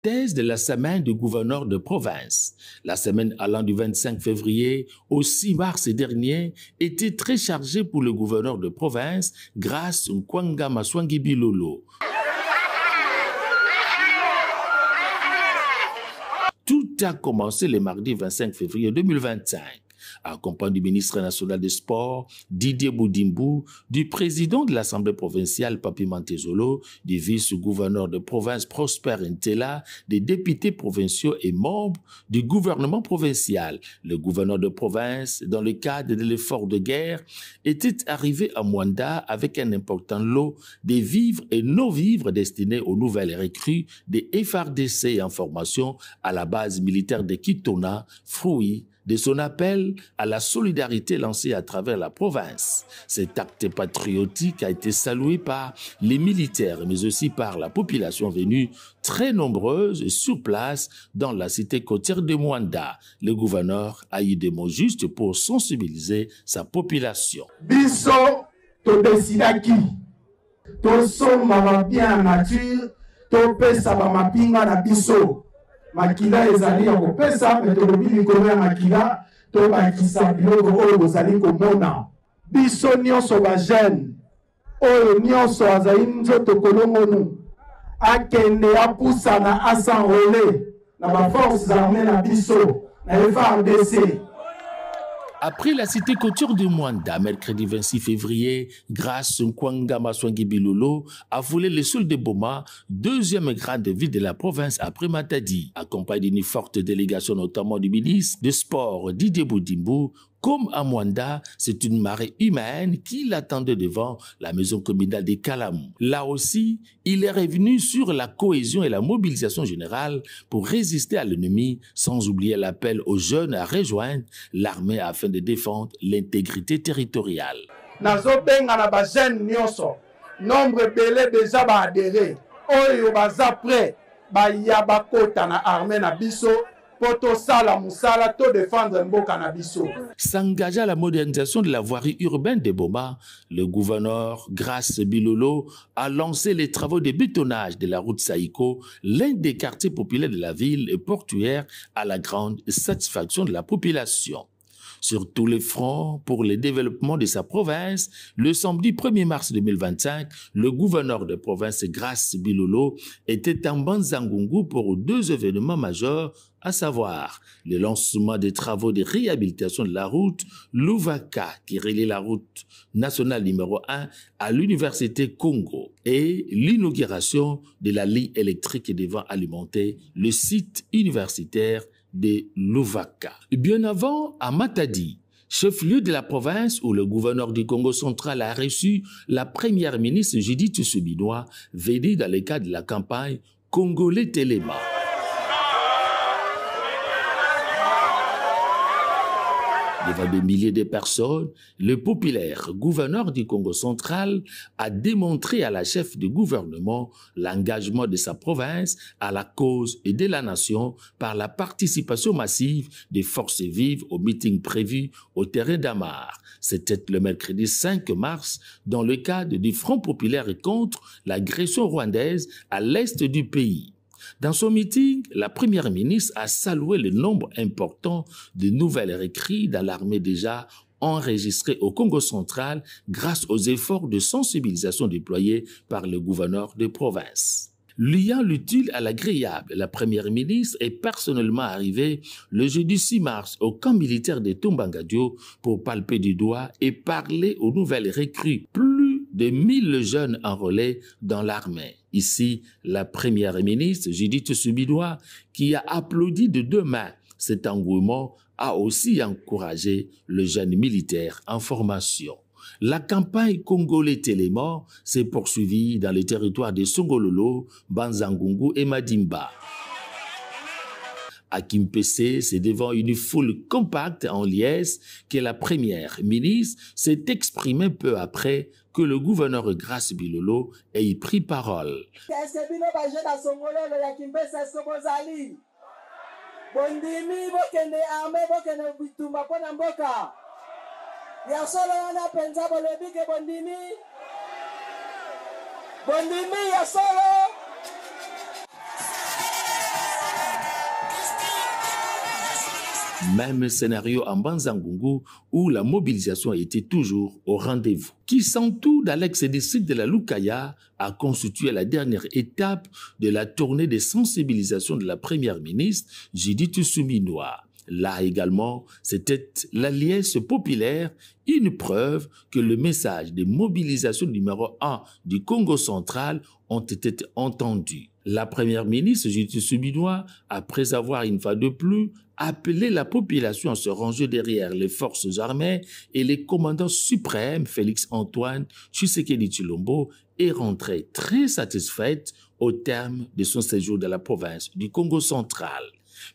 thèse de la semaine du gouverneur de province. La semaine allant du 25 février au 6 mars dernier était très chargée pour le gouverneur de province grâce à Nkwanga Maswangi Bilolo. Tout a commencé le mardi 25 février 2025. Accompagné du ministre national des Sports, Didier Boudimbu, du président de l'Assemblée provinciale, Papi Mantezolo, du vice-gouverneur de province, Prosper Ntela, des députés provinciaux et membres du gouvernement provincial. Le gouverneur de province, dans le cadre de l'effort de guerre, était arrivé à Mwanda avec un important lot de vivres et non-vivres destinés aux nouvelles recrues des FRDC en formation à la base militaire de Kitona, fruit de son appel à la solidarité lancé à travers la province. Cet acte patriotique a été salué par les militaires, mais aussi par la population venue très nombreuse sur place dans la cité côtière de Mwanda. Le gouverneur a eu des mots justes pour sensibiliser sa population. Biso, to desidaki, to soma bien nature, to pesa ba mapinga na biso. Makila ezali ya kopesa metolobi likolo ya makila to bakisa biloko oyo bozali komona biso nyonso bajene oyo nyonso azali nzoto kolongonu akende apusana asanrole na baforces armées na biso na FARDC. Après la cité côtière de Mwanda, mercredi 26 février, grâce à Nkwanga Maswangi Bilolo, a volé le sol de Boma, deuxième grande ville de la province après Matadi, accompagné d'une forte délégation notamment du ministre des Sports Didier Boudimbu. Comme à Mwanda, c'est une marée humaine qui l'attendait devant la maison communale de Kalamou. Là aussi, il est revenu sur la cohésion et la mobilisation générale pour résister à l'ennemi, sans oublier l'appel aux jeunes à rejoindre l'armée afin de défendre l'intégrité territoriale. Nazobenga na ba jeune nyonso, nombre belé déjà ba adhéré. Oyo baza prêt, ba yaba kota na armée na biso. S'engager à la modernisation de la voirie urbaine de Boma, le gouverneur Grace Bilolo a lancé les travaux de bétonnage de la route Saïko, l'un des quartiers populaires de la ville et portuaire, à la grande satisfaction de la population. Sur tous les fronts pour le développement de sa province, le samedi 1er mars 2025, le gouverneur de province Grace Bilolo était en Banzangungu pour deux événements majeurs, à savoir le lancement des travaux de réhabilitation de la route Louvaka qui relie la route nationale numéro 1 à l'université Congo et l'inauguration de la ligne électrique devant alimenter le site universitaire de Louvaka. Bien avant, à Matadi, chef-lieu de la province où le gouverneur du Congo central a reçu la première ministre Judith Suminwa, venue dans le cadre de la campagne Congolais Téléma. Devant des milliers de personnes, le populaire gouverneur du Congo central a démontré à la chef du gouvernement l'engagement de sa province à la cause et de la nation par la participation massive des forces vives au meeting prévu au terrain d'Amar. C'était le mercredi 5 mars dans le cadre du Front populaire contre l'agression rwandaise à l'est du pays. Dans son meeting, la première ministre a salué le nombre important de nouvelles recrues dans l'armée déjà enregistrées au Congo central grâce aux efforts de sensibilisation déployés par le gouverneur de province. Liant l'utile à l'agréable, la première ministre est personnellement arrivée le jeudi 6 mars au camp militaire de Tumbangadio pour palper du doigt et parler aux nouvelles recrues. Plus de 1000 jeunes enrôlés dans l'armée. Ici, la première ministre, Judith Suminwa, qui a applaudi de deux mains cet engouement, a aussi encouragé le jeune militaire en formation. La campagne Congolais Téléma s'est poursuivie dans les territoires de Songololo, Banzangungu et Madimba. À Kimpese, c'est devant une foule compacte en liesse que la première ministre s'est exprimée peu après que le gouverneur Grace Bilolo ait pris parole. Même scénario en Banzangungu où la mobilisation était toujours au rendez-vous. Kisantu d'Alex et district de la Lukaya a constitué la dernière étape de la tournée de sensibilisation de la première ministre Judith Suminwa. Là également, c'était l'alliance populaire, une preuve que le message de mobilisation numéro 1 du Congo central ont été entendus. La première ministre Judith Suminwa, après avoir une fois de plus appelé la population à se ranger derrière les forces armées et les commandants suprêmes Félix-Antoine Tshisekedi Tshilombo, est rentrée très satisfaite au terme de son séjour dans la province du Congo central.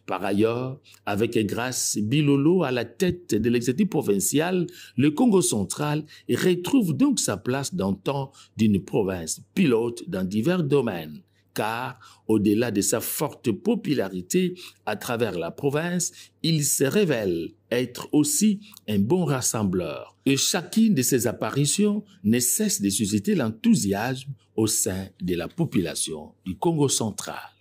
Par ailleurs, avec Grace Bilolo à la tête de l'exécutif provincial, le Congo central retrouve donc sa place d'antan d'une province pilote dans divers domaines. Car, au-delà de sa forte popularité à travers la province, il se révèle être aussi un bon rassembleur. Et chacune de ses apparitions ne cesse de susciter l'enthousiasme au sein de la population du Congo central.